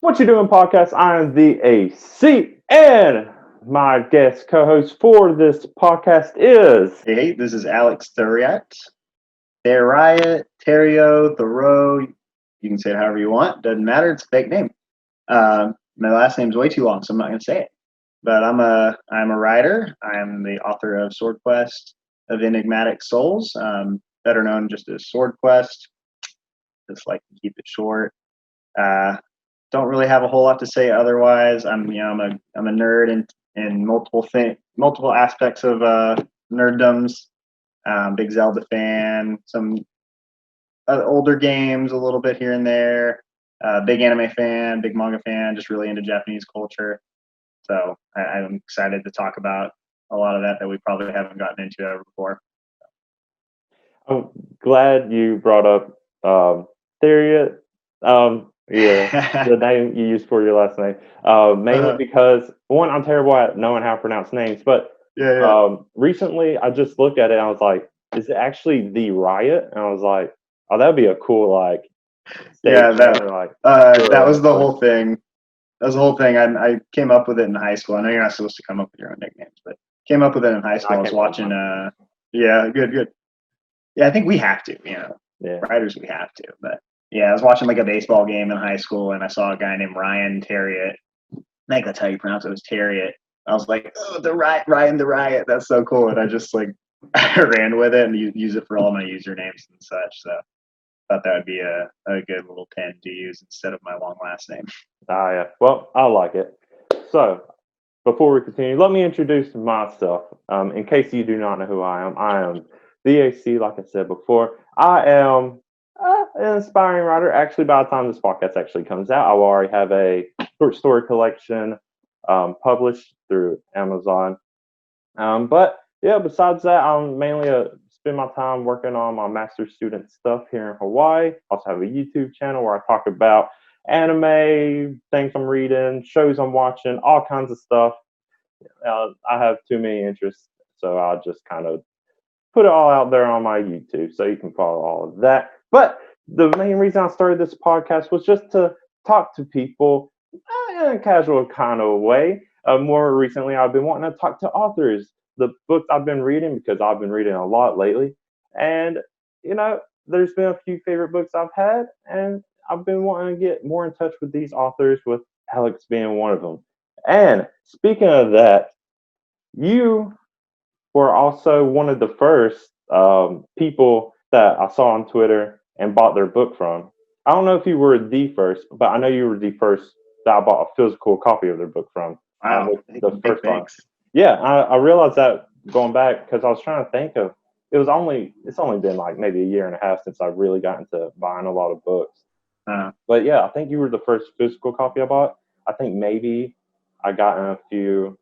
What You Doing Podcast. I am the AC, and my guest co-host for this podcast is. Hey, this is Alex Theriot. Riot, Theriot, Theriot. You can say it however you want. Doesn't matter. It's a fake name. My last name's way too long, so I'm not going to say it. But I'm a writer. I'm the author of Sword Quest of Enigmatic Souls, better known just as Sword Quest. Just like to keep it short. Don't really have a whole lot to say otherwise. I'm a nerd in multiple aspects of nerddoms. Big Zelda fan, some older games a little bit here and there. Big anime fan, big manga fan, just really into Japanese culture. So I'm excited to talk about a lot of that we probably haven't gotten into ever before. I'm glad you brought up Theriot. The name you used for your last name. Mainly because, one, I'm terrible at knowing how to pronounce names, but recently I just looked at it and I was like, is it actually the Riot? And I was like, oh, that'd be a cool, like, that was the whole thing. That was the whole thing. I came up with it in high school. I know you're not supposed to come up with your own nicknames, but came up with it in high school. I was watching, good. Yeah, I think we have to, writers, we have to. But yeah, I was watching like a baseball game in high school and I saw a guy named Ryan Theriot. I think that's how you pronounce it, was Theriot. I was like, oh, Ryan the Riot. That's so cool. And I just like I ran with it and use it for all my usernames and such. So I thought that would be a good little pen to use instead of my long last name. Yeah. Well, I like it. So before we continue, let me introduce myself. In case you do not know who I am the AC, like I said before. I am an inspiring writer. Actually, by the time this podcast actually comes out, I will already have a short story collection published through Amazon. But yeah, besides that, I'm mainly spend my time working on my master's student stuff here in Hawaii. Also have a YouTube channel where I talk about anime, things I'm reading, shows I'm watching, all kinds of stuff. I have too many interests, so I'll just kind of put it all out there on my YouTube so you can follow all of that. But the main reason I started this podcast was just to talk to people in a casual kind of way. More recently, I've been wanting to talk to authors, the books I've been reading, because I've been reading a lot lately. And, there's been a few favorite books I've had, and I've been wanting to get more in touch with these authors, with Alex being one of them. And speaking of that, you were also one of the first people that I saw on Twitter and bought their book from. I don't know if you were the first, but I know you were the first that I bought a physical copy of their book from. Wow, the first one. Yeah, I realized that going back because I was trying to think of it's only been like maybe a year and a half since I really got into buying a lot of books. But yeah, I think you were the first physical copy I bought. I think maybe I got a few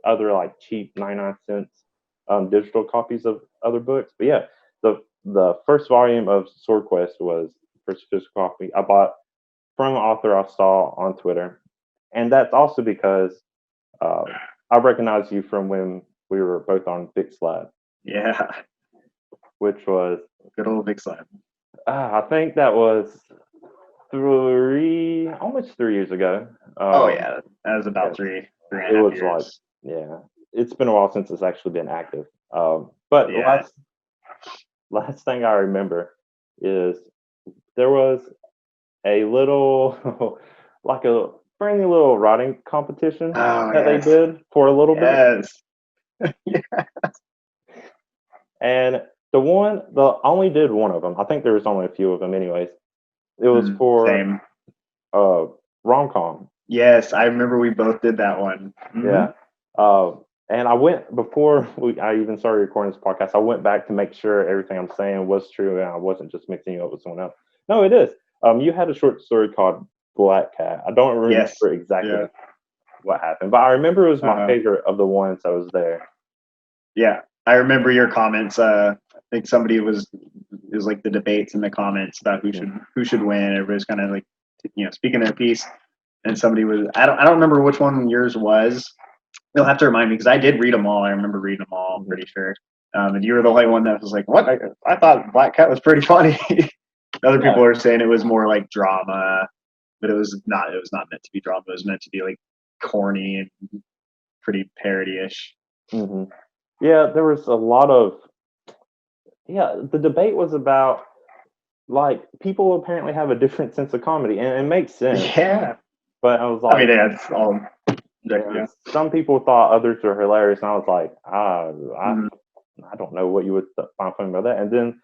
other like cheap 99 cents digital copies of other books. But yeah, the first volume of Sword Quest was the first physical copy I bought from an author I saw on Twitter. And that's also because I recognized you from when we were both on Big Slab. Yeah. Which was good old Big Slab. I think that was almost 3 years ago. That was about three and a half years. It's been a while since it's actually been active. But last thing I remember is there was a little, like a friendly little writing competition that they did for a little bit. Yes. And I only did one of them. I think there was only a few of them anyways. It was for rom-com. Yes, I remember we both did that one. Mm-hmm. Yeah. And I went, before I even started recording this podcast, I went back to make sure everything I'm saying was true and I wasn't just mixing it up with someone else. No, it is. You had a short story called Black Cat. I don't remember exactly what happened, but I remember it was my favorite of the ones that was there. Yeah, I remember your comments. I think it was like the debates in the comments about who should win. Everybody's kind of like, speaking their piece. And somebody was, I don't remember which one yours was. You'll have to remind me because I did read them all. I remember reading them all, I'm pretty sure. And you were the only one that was like, what? I thought Black Cat was pretty funny. Other people are saying it was more like drama. but it was not meant to be drama. It was meant to be like corny and pretty parody-ish. Mm-hmm. Yeah, there was a lot of the debate was about like people apparently have a different sense of comedy, and it makes sense. Yeah, But I was like, it's all. Yeah. Some people thought others were hilarious, and I was like, I don't know what you would find funny about that. And then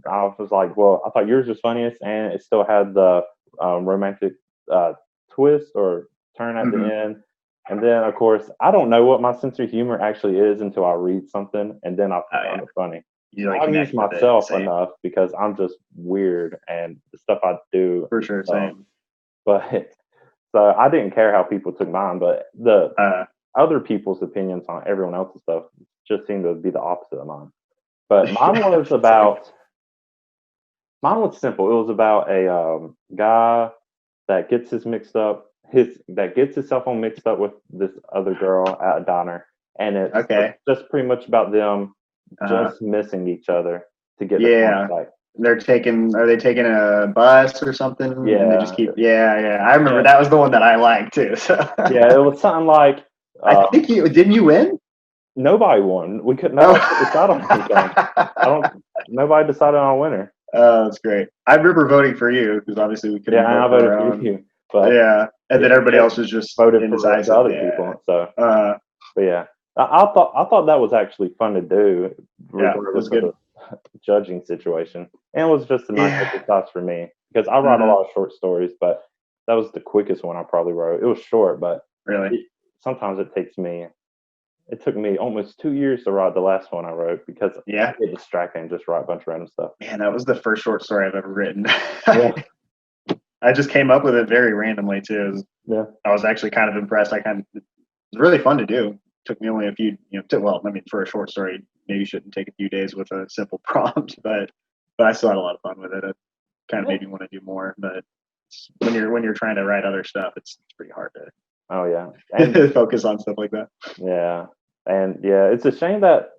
I was like, well, I thought yours was funniest, and it still had the romantic twist or turn at the end. And then, of course, I don't know what my sense of humor actually is until I read something, and then I find it funny. I use myself enough because I'm just weird, and the stuff I do. For sure, same. But so I didn't care how people took mine, but the other people's opinions on everyone else's stuff just seemed to be the opposite of mine. But mine was about. Mine was simple. It was about a guy that gets his cell phone mixed up with this other girl at a diner, and it's just pretty much about them just missing each other to get the contact. Are they taking a bus or something? Yeah. And they just keep. Yeah. I remember that was the one that I liked too. So. Yeah, it was something like. I think didn't you win? Nobody won. We couldn't decide on anything. Nobody decided on a winner. Oh, that's great. I remember voting for you because obviously we couldn't. Yeah, I voted for you. But and then everybody else was just voted for the other people. So, but yeah, I thought that was actually fun to do. Yeah, it was good. The judging situation, and it was just a nice exercise for me because I write a lot of short stories, but that was the quickest one I probably wrote. It was short, but really, sometimes it took me almost 2 years to write the last one I wrote because I get distracted and just write a bunch of random stuff. Man, that was the first short story I've ever written. I just came up with it very randomly too. I was actually kind of impressed. It was really fun to do. It took me only a few, for a short story, maybe shouldn't take a few days with a simple prompt, but I still had a lot of fun with it. It kind of made me want to do more. But when you're trying to write other stuff, it's pretty hard to. Oh yeah, and focus on stuff like that. Yeah, and it's a shame that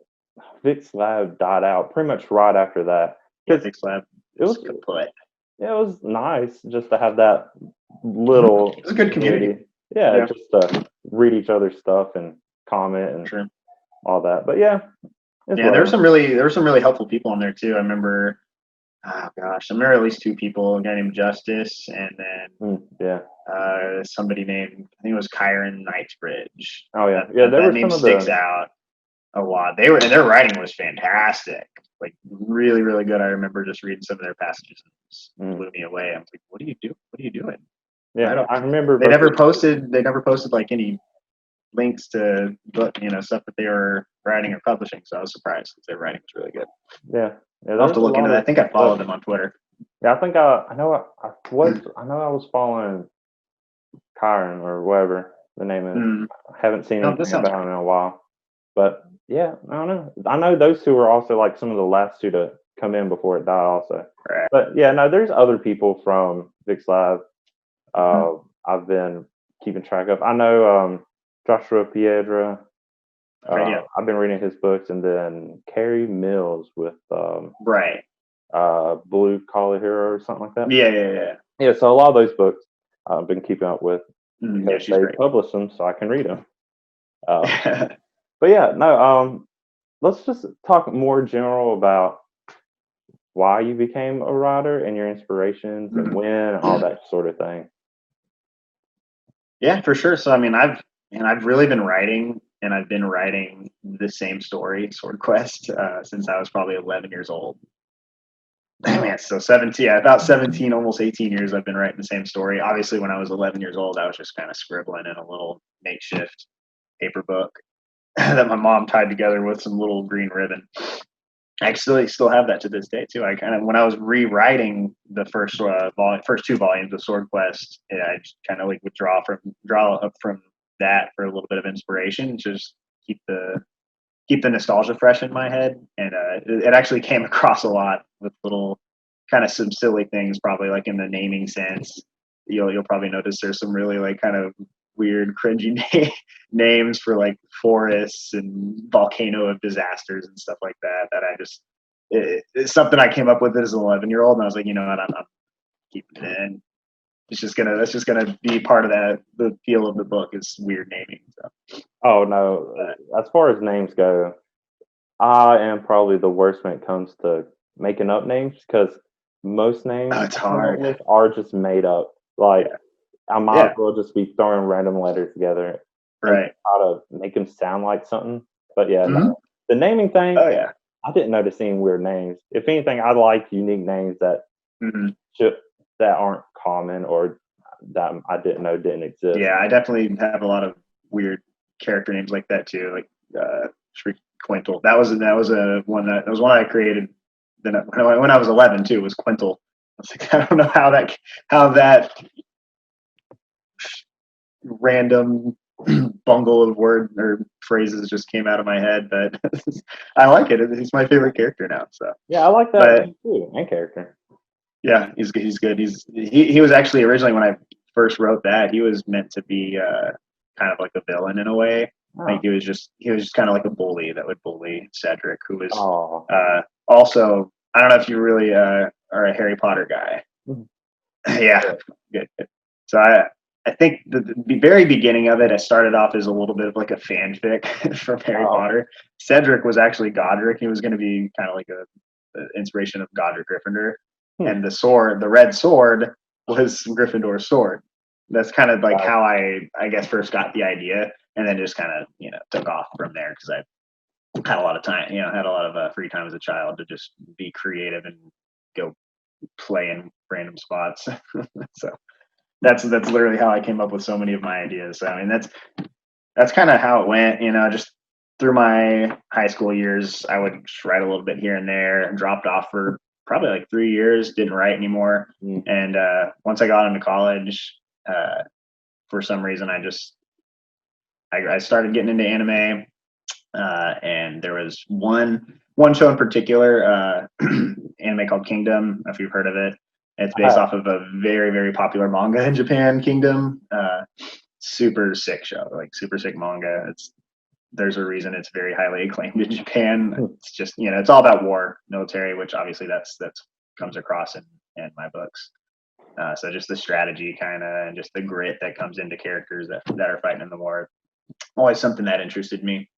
Vic's Lab died out pretty much right after that. Vic's Lab. It was kaput. Yeah, it was nice just to have that little. It was a good community. Yeah, just to read each other's stuff and comment and all that. But yeah, there were some really helpful people on there too. I remember. Oh gosh, I remember at least two people. A guy named Justice, and then somebody named I think it was Kyron Knightsbridge. Oh yeah, that name sticks out a lot. Their writing was fantastic, like really, really good. I remember just reading some of their passages and it blew me away. I was like, "What do you do? What are you doing?" Yeah, I remember they never posted like any links to stuff that they were writing or publishing. So I was surprised because their writing was really good. Yeah. I'll have to look into that. I think I followed them on Twitter. Yeah, I think I know I was following Kyron or whatever the name is. I haven't seen anything about him in a while. But yeah, I don't know. I know those two were also like some of the last two to come in before it died also. Right. But yeah, no, there's other people from Vic's Lab I've been keeping track of. I know Joshua Piedra. I've been reading his books, and then Carrie Mills with Blue Collar Hero or something like that. Yeah, so a lot of those books I've been keeping up with because they publish them so I can read them. But yeah, no, let's just talk more general about why you became a writer and your inspirations and when and all that sort of thing. Yeah, for sure. So I mean, I've really been writing. And I've been writing the same story, Sword Quest, since I was probably 11 years old. Man, so 17, about 17, almost 18 years I've been writing the same story. Obviously, when I was 11 years old, I was just kind of scribbling in a little makeshift paper book that my mom tied together with some little green ribbon. I actually still have that to this day too. When I was rewriting the first two volumes of Sword Quest, I kind of like would draw up from that for a little bit of inspiration, just keep the nostalgia fresh in my head. And it actually came across a lot with little kind of some silly things, probably like in the naming sense. You'll probably notice there's some really like kind of weird, cringy names for like forests and volcano of disasters and stuff like that. That it's something I came up with as an 11-year-old, and I was like, you know what, I'm keeping it in. that's just gonna be part of the feel of the book is weird naming. So. Oh no, as far as names go, I am probably the worst when it comes to making up names because most names Oh, it's I come up hard. with are just made up. Like Yeah. I might as well just be throwing random letters together and Right. try to make them sound like something. But yeah, Mm-hmm. no. The naming thing, Oh yeah. I didn't notice any weird names. If anything, I like unique names that Mm-hmm. should, that aren't common or that I didn't know didn't exist. Yeah, I definitely have a lot of weird character names like that too, like Quintal. That was one I created. Then when I was 11 too, was Quintal. I was like, I don't know how that random bungle of word or phrases just came out of my head, but I like it. He's my favorite character now. So Yeah, I like that but name too, and character. yeah, he's good. He was actually originally when I first wrote that, he was meant to be kind of like a villain in a way. Like Oh, he was just kind of like a bully that would bully Cedric, who was oh. also I don't know if you really are a Harry Potter guy. Mhm. Yeah, good. So I think the very beginning of it, I started off as a little bit of like a fanfic from Harry Oh, Potter. Cedric was actually Godric. He was going to be kind of like a inspiration of Godric Gryffindor, hmm. and the red sword was Gryffindor's sword. That's kind of like Wow. how I guess first got the idea, and then just kind of took off from there because I had a lot of time, had a lot of free time as a child to just be creative and go play in random spots. So that's literally how I came up with so many of my ideas. So, I mean, that's kind of how it went. Just through my high school years, I would just write a little bit here and there, and dropped off for probably like 3 years, didn't write anymore. Mm. And once I got into college, for some reason, I started getting into anime, and there was one show in particular, anime called Kingdom. If you've heard of it, it's based off of a very very popular manga in Japan, Kingdom. Super sick show, like super sick manga. There's a reason it's very highly acclaimed in Japan. It's just it's all about war, military, which obviously that's comes across in my books. So just the strategy kind of and just the grit that comes into characters that are fighting in the war. Always something that interested me.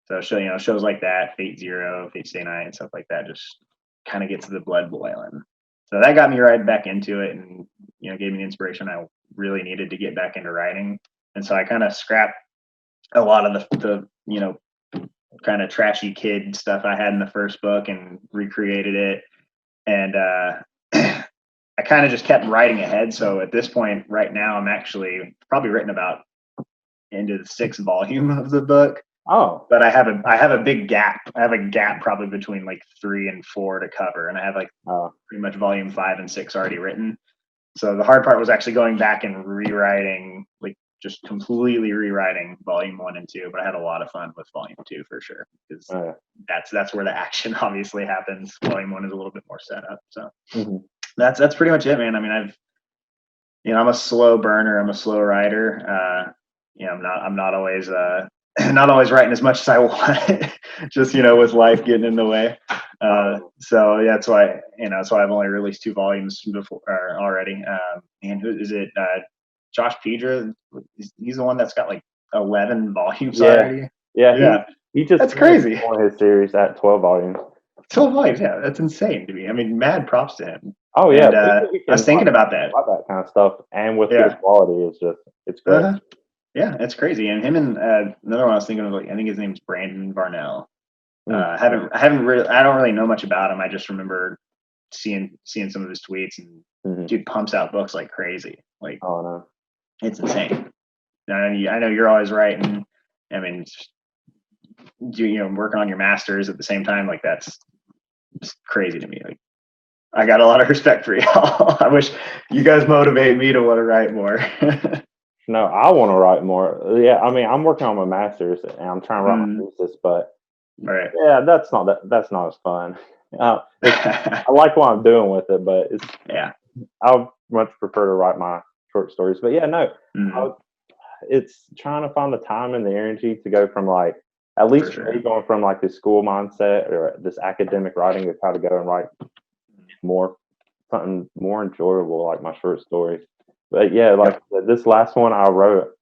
So shows like that, Fate Zero, Fate Stay Night, and stuff like that just kind of gets the blood boiling. So that got me right back into it, and gave me the inspiration I really needed to get back into writing. And so I kind of scrapped a lot of the kind of trashy kid stuff I had in the first book and recreated it. And I kind of just kept writing ahead. So at this point, right now, I'm actually probably written about into the 6th volume of the book. Oh, but I have a big gap. I have a gap probably between like 3 and 4 to cover, and I have like pretty much volume 5 and 6 already written. So the hard part was actually going back and rewriting, like just completely rewriting volume 1 and 2. But I had a lot of fun with volume 2 for sure, because that's where the action obviously happens. Volume 1 is a little bit more set up. So that's pretty much it, man. I mean, I'm a slow burner. I'm a slow writer. I'm not always not always writing as much as I want, just with life getting in the way. So yeah, that's why I've only released 2 volumes before already. And who is it? Josh Pedra. He's the one that's got like 11 volumes already. Yeah. He just that's crazy. On his series at 12 volumes. 12 volumes, yeah, that's insane to me. I mean, mad props to him. Oh yeah, and, I was thinking about that. That kind of stuff, and with good quality, it's great. Yeah, it's crazy. And him and another one I was thinking of, like, I think his name's Brandon Varnell. I don't really know much about him. I just remember seeing some of his tweets, and dude pumps out books like crazy. Like, oh no, it's insane. I know you're always writing. I mean, working on your masters at the same time, like that's just crazy to me. Like, I got a lot of respect for y'all. I wish you guys motivate me to want to write more. No, I want to write more. Yeah, I mean, I'm working on my master's and I'm trying to write my thesis, but yeah, that's not as fun. I like what I'm doing with it, but I much prefer to write my short stories. But yeah, no, it's trying to find the time and the energy to go from like, at least for me, going from like this school mindset or this academic writing of how to go and write something more enjoyable, like my short stories. But yeah, like Yep. this last one I wrote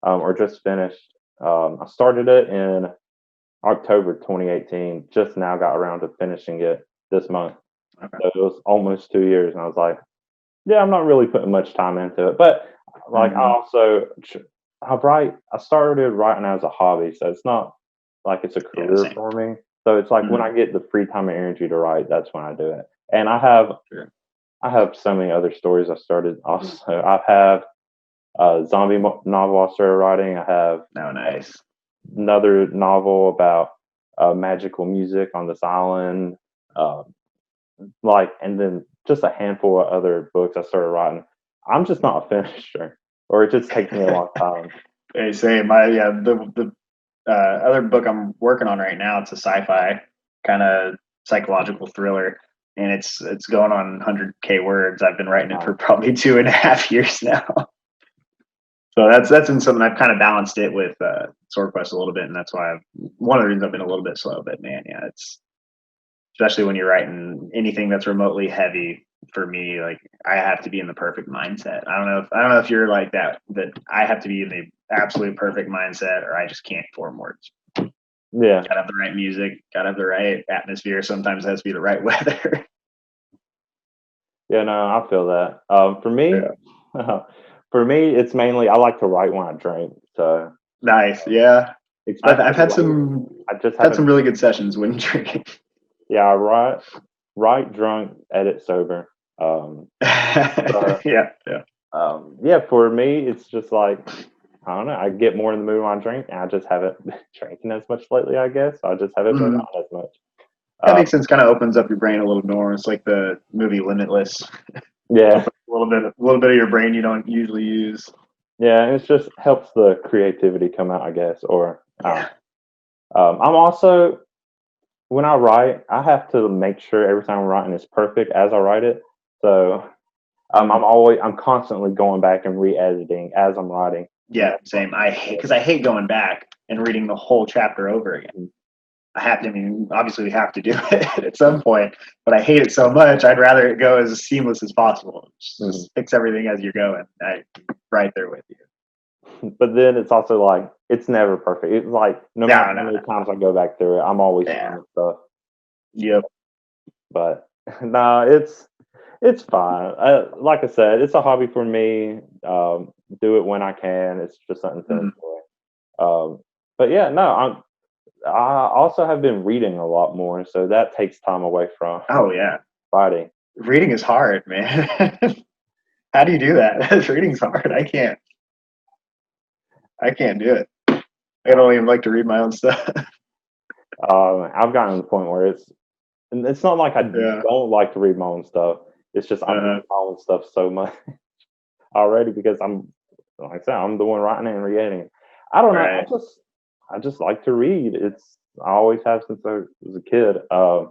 or just finished. I started it in October 2018. Just now got around to finishing it this month. Okay. So it was almost 2 years, and I was like, yeah, I'm not really putting much time into it. But like Hmm. I started writing as a hobby, so it's not like it's a Yeah, career same. for me. So it's like when Hmm. I get the free time and energy to write, that's when I do it. And Sure. I have so many other stories I started. Also, I have a zombie novel I started writing. I have No, nice. another novel about magical music on this island. Uh, and then just a handful of other books I started writing. I'm just not a finisher, or it just takes me a long time. Hey, say the other book I'm working on right now. It's a sci-fi kind of psychological thriller, and it's going on 100K words. I've been writing it for probably 2.5 years now. So that's been something I've kind of balanced it with Sword Quest a little bit, and that's why one of the reasons I've been a little bit slow. But man, yeah, it's especially when you're writing anything that's remotely heavy. For me, like I have to be in the perfect mindset. I don't know if you're like that, but I have to be in the absolute perfect mindset, or I just can't form words. Yeah, Gotta have the right music, gotta have the right atmosphere. Sometimes it has to be the right weather. yeah, no, I feel that. Yeah. For me, it's mainly I like to write when I drink. So Nice. Yeah. especially I've had lately, some I just haven't. really good sessions when drinking. Yeah, I write drunk, edit sober. So Yeah. Yeah. yeah, for me, it's just like I don't know. I get more in the mood when I drink, and I just haven't been drinking as much lately. I guess I just haven't been Mm. out as much. That Uh, makes sense. Kind of opens up your brain a little more. It's like the movie Limitless. yeah, Opens a little bit of your brain you don't usually use. yeah, and it just helps the creativity come out, I guess. Or Yeah. I'm also when I write, I have to make sure every time I'm writing is perfect as I write it. So Mm. I'm constantly going back and re-editing as I'm writing. Yeah. Same. I hate going back and reading the whole chapter over again. I have to. I mean, obviously, we have to do it at some point, but I hate it so much. I'd rather it go as seamless as possible. Mhm. Just fix everything as you're going. I right there with you. But then it's also like it's never perfect. It's like no matter No, how no, many no. times I go back through it, I'm always Yeah. finding stuff. Yep. But no, it's fine. Like I said, it's a hobby for me. Do it when I can. It's just something to Mhm. enjoy. But yeah, no, I also have been reading a lot more, so that takes time away from Oh yeah. writing. Reading is hard, man. How do you do that? Reading's hard. I can't. I can't do it. I Uh, don't even like to read my own stuff. I've gotten to the point where and it's not like I Yeah. don't like to read my own stuff. It's just I'm Uh-huh. reading my own stuff so much already because I'm like I said, I'm the one writing it and reading it. I don't know. Right. I just like to read. I always have since I was a kid. I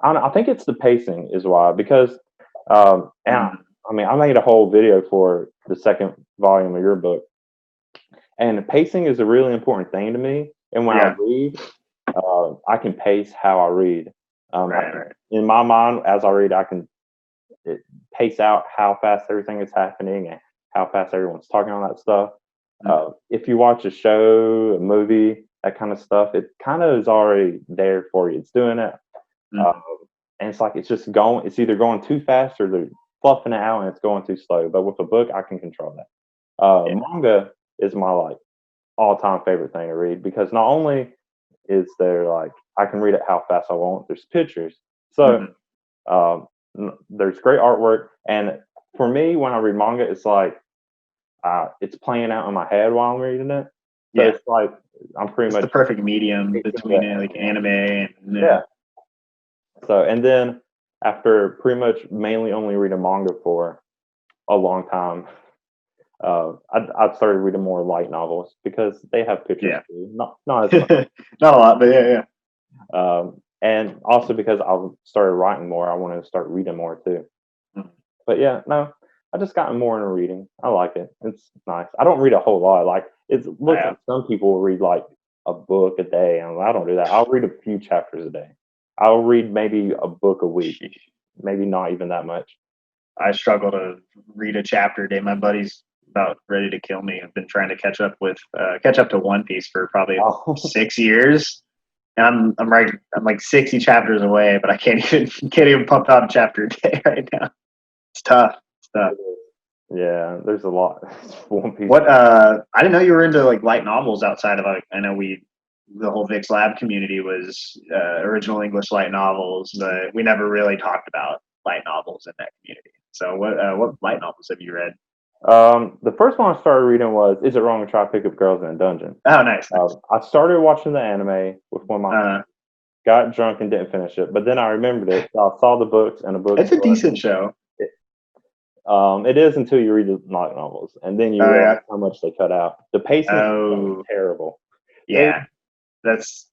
don't know, I think it's the pacing is why because and Mm. I mean I made a whole video for the second volume of your book, and the pacing is a really important thing to me. And when I Yeah. read, I can pace how I read. I Right. can, Right. in my mind, as I read, I can it, pace out how fast everything is happening and how fast everyone's talking on that stuff. Mm. If you watch a show, a movie, that kind of stuff, it kind of is already there for you. It's doing it, uh, Mm. and it's like it's just going. It's either going too fast or they're fluffing it out and it's going too slow. But with a book, I can control that. Yeah. Manga is my like all-time favorite thing to read because not only is there like I can read it how fast I want. There's pictures, so Mhm. um, there's great artwork. And for me, when I read manga, it's like it's playing out in my head while I'm reading it. So Yeah. it's like I'm pretty It's the much perfect medium pacing the between like anime and yeah. So and then after pretty much mainly only reading manga for a long time, I started reading more light novels because they have pictures yeah. too. Not as much. Not a lot, but yeah, yeah. And also because I started writing more, I wanted to start reading more too. Mm. But yeah, no, I just gotten more into reading. I like it. It's nice. I don't read a whole lot. Like it looks Yeah. like some people read like a book a day, and I don't do that. I'll read a few chapters a day. I'll read maybe a book a week, Sheesh. maybe not even that much. I struggle to read a chapter a day. My buddy's about ready to kill me. I've been trying to catch up to One Piece for probably Oh. 6 years. And I'm like 60 chapters away, but I can't even pump out a chapter a day right now. It's tough. Yeah, there's a lot. One Piece. What I didn't know you were into like light novels outside of I know the whole Vix Lab community was original English light novels, but we never really talked about light novels in that community. So what light novels have you read? The first one I started reading was "Is It Wrong to Try to Pick Up Girls in a Dungeon?" Oh, nice. I started watching the anime with one of my got drunk and didn't finish it, but then I remembered it. So I saw the books and the books. It's a decent show. It is until you read the light novels, and then you realize how much they cut out. The pacing is terrible. Yeah, that's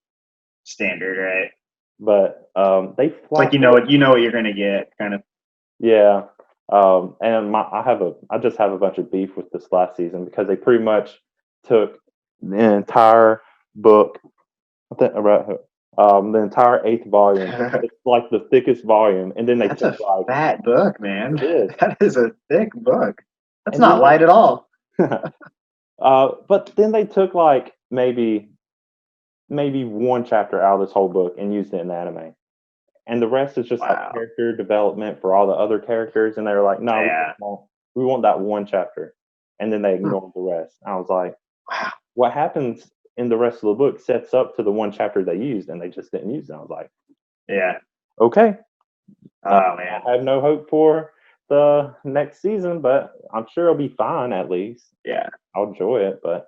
standard, right? But they it's like you know what you're gonna get, kind of. Yeah. And I just have a bunch of beef with this last season because they pretty much took the entire book, the entire 8th volume. It's like the thickest volume, and then That's a fat book, man. It is. That is a thick book. That's not light at all. But then they took like maybe one chapter out of this whole book and used it in the anime. And the rest is just like character development for all the other characters. And they were like, no, we want that one chapter. And then they ignored the rest. I was like, wow, what happens in the rest of the book sets up to the one chapter they used, and they just didn't use it. I was like, yeah, okay. Oh, man. I have no hope for the next season, but I'm sure it'll be fine at least. Yeah. I'll enjoy it. But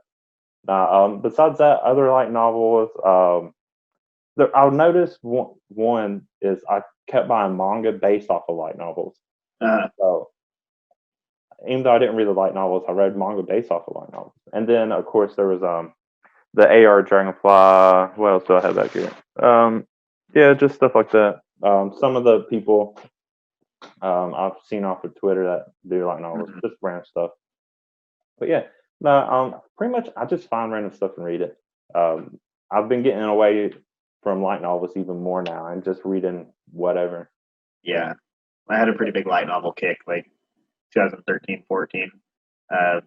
besides that, other light novels, I'll notice one is I kept buying manga based off of light novels. So even though I didn't read the light novels, I read manga based off of light novels. And then of course there was the AR Dragonfly. What else do I have back here? Yeah, just stuff like that. Some of the people I've seen off of Twitter that do light novels, just random stuff. But yeah, no, pretty much I just find random stuff and read it. I've been getting away from light novels even more now and just reading whatever. Yeah. I had a pretty big light novel kick, like 2013, 14.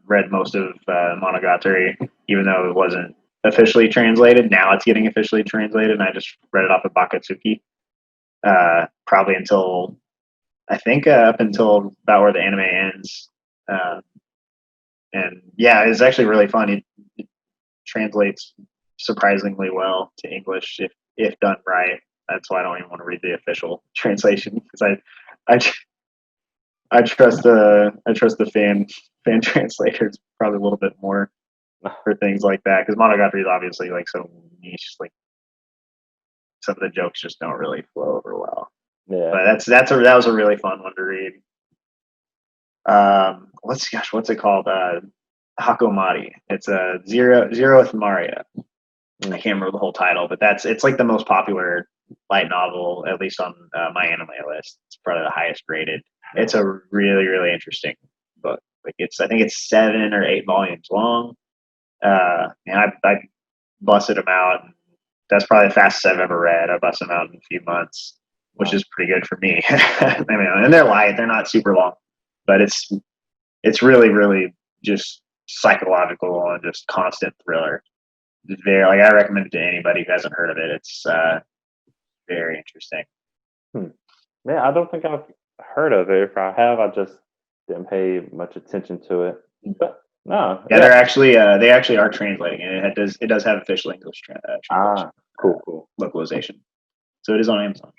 Read most of Monogatari, even though it wasn't officially translated. Now it's getting officially translated, and I just read it off of Bakatsuki. Probably until, I think, up until about where the anime ends. And yeah, it's actually really fun. It translates surprisingly well to English if done right. That's why I don't even want to read the official translation, because I trust the fan translators probably a little bit more for things like that, because Monogatari is obviously like so niche. Like some of the jokes just don't really flow over well. Yeah, but that was a really fun one to read. What's it called? Hakomari. It's a Zero with Maria. I can't remember the whole title, but it's like the most popular light novel, at least on my anime list. It's probably the highest rated. It's a really, really interesting book. Like I think it's 7 or 8 volumes long. And I busted them out. That's probably the fastest I've ever read. I busted them out in a few months, which is pretty good for me. I mean, and they're light; they're not super long, but it's really, really just psychological and just constant thriller. It's very, like, I recommend it to anybody who hasn't heard of it. It's very interesting. Yeah, I don't think I've heard of it. If I have, I just didn't pay much attention to it. But no, yeah, they actually are translating it. It does have official English translation. Cool localization. So it is on Amazon.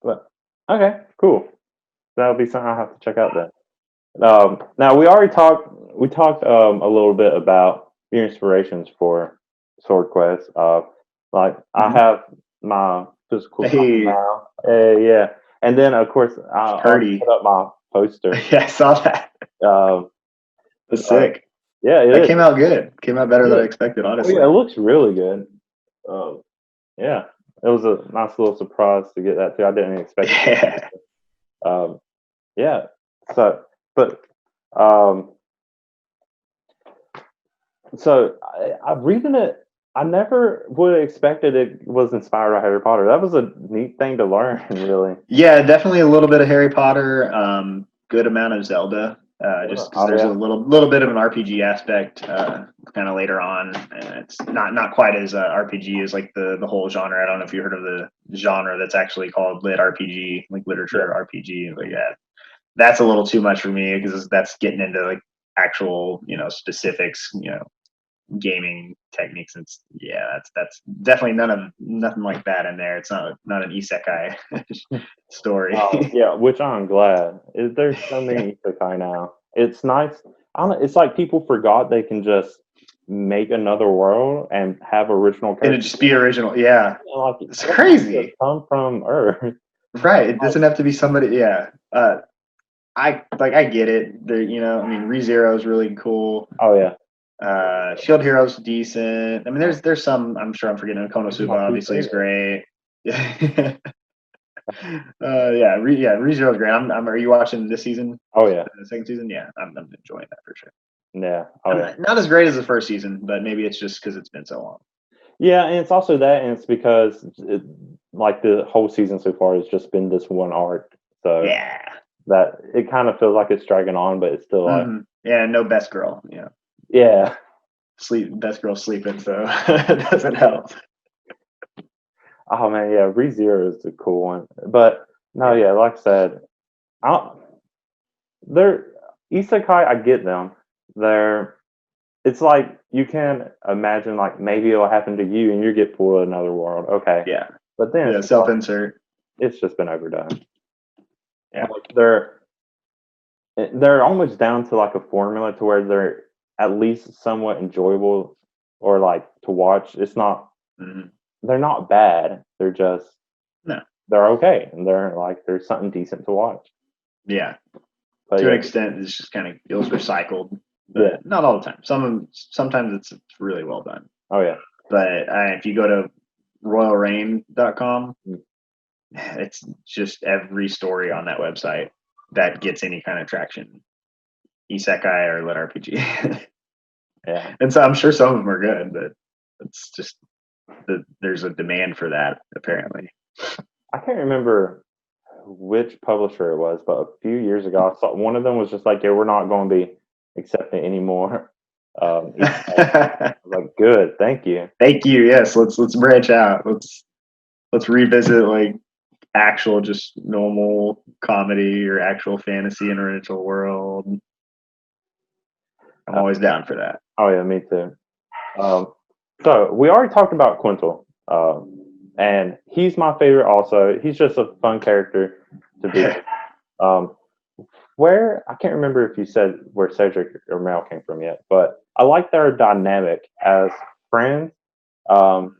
But okay, cool. That'll be something I'll have to check out then. Now we talked a little bit about your inspirations for Sword Quest. I have my physical copy now. Yeah, and then of course I'll put up my poster. Yeah, I saw that. It's sick. Yeah, it came out good. Came out better than I expected, honestly. Oh, yeah, it looks really good. Yeah, it was a nice little surprise to get that too. I didn't expect it. Yeah. So, but so I'm reading it. I never would have expected it was inspired by Harry Potter. That was a neat thing to learn, really. Yeah, definitely a little bit of Harry Potter, good amount of Zelda, just because Oh there's a yeah, little bit of an RPG aspect kind of later on, and it's not quite as RPG as like the whole genre. I don't know if you heard of the genre that's actually called lit RPG, like yeah. literature RPG, but yeah, that's a little too much for me because that's getting into like actual specifics, gaming techniques. And yeah, that's definitely nothing like that in there. It's not an isekai story. Oh yeah, which I'm glad. There's so many isekai now. It's nice. I don't know. It's like people forgot they can just make another world and have original And it characters. just be original. Yeah, Like it it's doesn't have to crazy. come from Earth. Right, it doesn't have to be somebody. Yeah, I get it. I mean, ReZero is really cool. Oh yeah. Shield Hero's decent. I mean, there's some I'm sure I'm forgetting. Konosuba My two obviously is favorites. great. Yeah. ReZero's great. Are you watching this season? Oh yeah. The second season? Yeah, I'm enjoying that for sure. Yeah. Oh yeah. Not as great as the first season, but maybe it's just because it's been so long. Yeah, and it's also that, and it's because like the whole season so far has just been this one arc. So Yeah. that it kind of feels like it's dragging on, but it's still like, Yeah, no best girl. Yeah. yeah. Best girl sleeping, so it doesn't help. Oh man, yeah, ReZero is a cool one. But no, Yeah. yeah, like I said, I don't, they're isekai. I get them. They're it's like you can imagine like maybe it'll happen to you and you get pulled to another world. Okay, Yeah. but then Yeah, it's just like self-insert. it's just been overdone. Yeah. Like they're almost down to like a formula to where they're at least somewhat enjoyable or like to watch. It's not Mhm. they're not bad. They're just No. they're okay and they're like there's something decent to watch. Yeah. But To an yeah, extent, it's just kind of feels recycled, yeah. but not all the time. Sometimes it's really well done. Oh yeah. But if you go to royalrain.com, Mm. it's just every story on that website that gets any kind of traction, isekai or lit RPG. Yeah. And so I'm sure some of them are good, but it's just there's a demand for that apparently. I can't remember which publisher it was, but a few years ago, I saw one of them was just like, "Yeah, we're not going to be accepting any more." I was like, "Good, thank you." Thank you. Yes, let's branch out. Let's revisit like actual just normal comedy or actual fantasy in a virtual world. I'm Uh, always down for that. oh yeah, me too. So we already talked about Quintel, and he's my favorite. Also, he's just a fun character to be. Um, where I can't remember if you said where Cedric or Mel came from yet, but I like their dynamic as friends,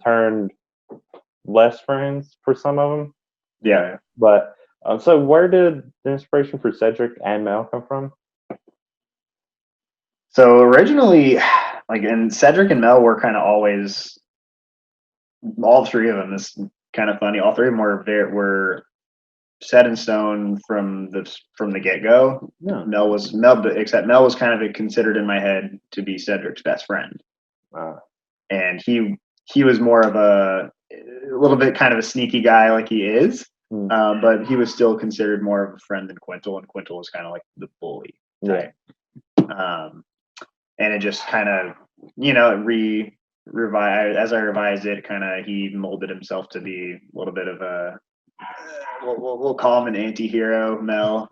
turned less friends for some of them. Yeah. But so where did the inspiration for Cedric and Mel come from? So originally, like, and Cedric and Mel were kind of always all three of them. This kind of funny. All three of them were set in stone from the get go. Yeah. Except Mel was kind of considered in my head to be Cedric's best friend, and he was more of a little bit kind of a sneaky guy like he is, but he was still considered more of a friend than Quintel, and Quintel was kind of like the bully type. And it just kind of revised as I revised it. Kind of he molded himself to be a little bit of a we'll call him an anti-hero, Mel.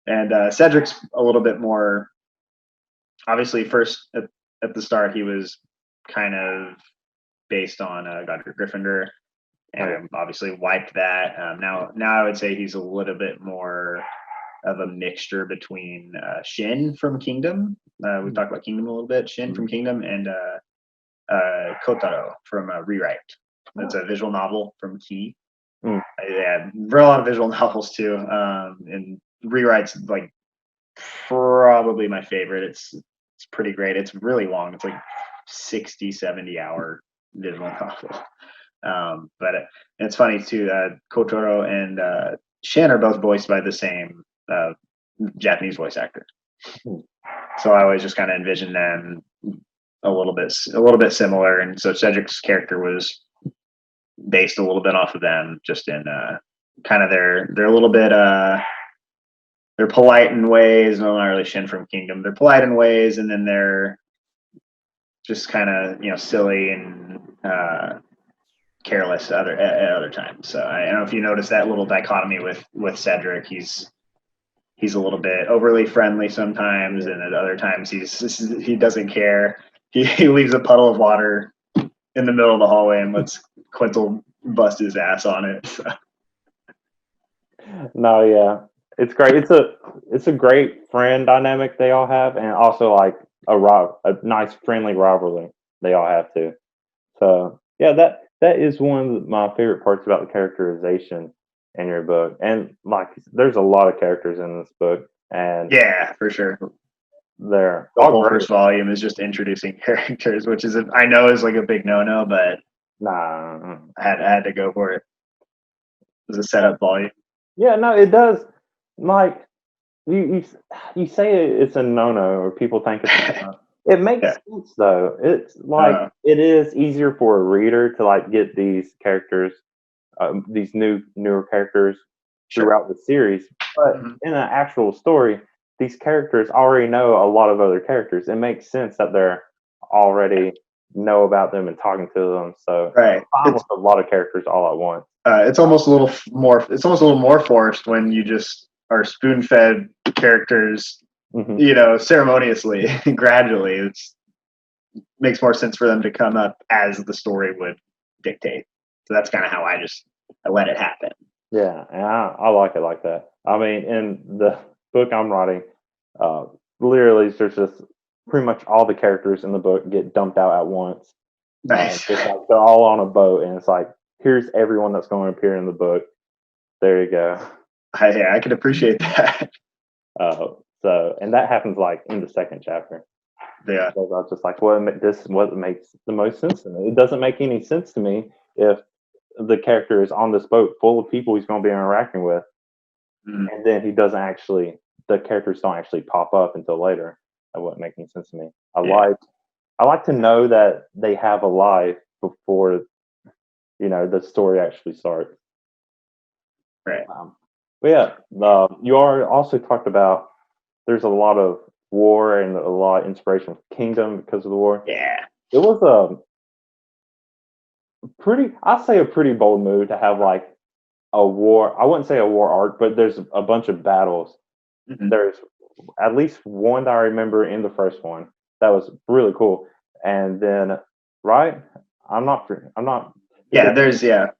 And Cedric's a little bit more, obviously, first at the start, he was kind of based on Godric Gryffindor, and obviously wiped that. Now I would say he's a little bit more of a mixture between Shin from Kingdom. We've talked about Kingdom a little bit. Shin from Kingdom and Kotaro from Rewrite. It's a visual novel from Key. Yeah, read a lot of visual novels too. And Rewrite's like probably my favorite. It's pretty great. It's really long. It's like 60, 70 hour visual novel. But it's funny too. Kotaro and Shin are both voiced by the same Japanese voice actor. So I always just kind of envision them a little bit similar, and so Cedric's character was based a little bit off of them, just in kind of they're a little bit they're polite in ways. No, not really Shin from Kingdom. They're polite in ways, and then they're just kind of silly and careless at other times. So I don't know if you notice that little dichotomy with Cedric. He's a little bit overly friendly sometimes, and at other times he doesn't care. He leaves a puddle of water in the middle of the hallway and lets Quintel bust his ass on it. So. No, yeah, it's great. It's a great friend dynamic they all have, and also like a nice friendly rivalry they all have too. So yeah, that is one of my favorite parts about the characterization in your book. And like, there's a lot of characters in this book, and yeah, for sure. They're the whole first volume is just introducing characters, which is I know is like a big no, but nah, I had to go for it. It was a setup volume. Yeah, no, it does. Like you say it's a no, or people think it's a no. It makes sense though. It's like it is easier for a reader to like get these characters, these newer characters throughout the series. But in an actual story, these characters already know a lot of other characters. It makes sense that they're already know about them and talking to them. So right, it's a lot of characters all at once. It's almost a little more. It's almost a little more forced when you just are spoon-fed characters, ceremoniously, gradually. It makes more sense for them to come up as the story would dictate. So that's kind of how I let it happen. Yeah, and I like it like that. I mean, in the book I'm writing, literally there's just pretty much all the characters in the book get dumped out at once. Nice. It's like they're all on a boat, and it's like, here's everyone that's going to appear in the book. There you go. I can appreciate that. And that happens like in the second chapter. Yeah. So I was just like, this is what makes the most sense to me. It doesn't make any sense to me if the character is on this boat full of people he's going to be interacting with, and then the characters don't actually pop up until later. That wouldn't make any sense to me. I like to know that they have a life before the story actually starts. Right. But yeah, you also talked about there's a lot of war and a lot of inspiration from Kingdom because of the war. Yeah. It was I'd say a pretty bold move to have like a war. I wouldn't say a war arc, but there's a bunch of battles. Mm-hmm. There's at least one that I remember in the first one that was really cool. And then, right? I'm not. Yeah, there's Yeah,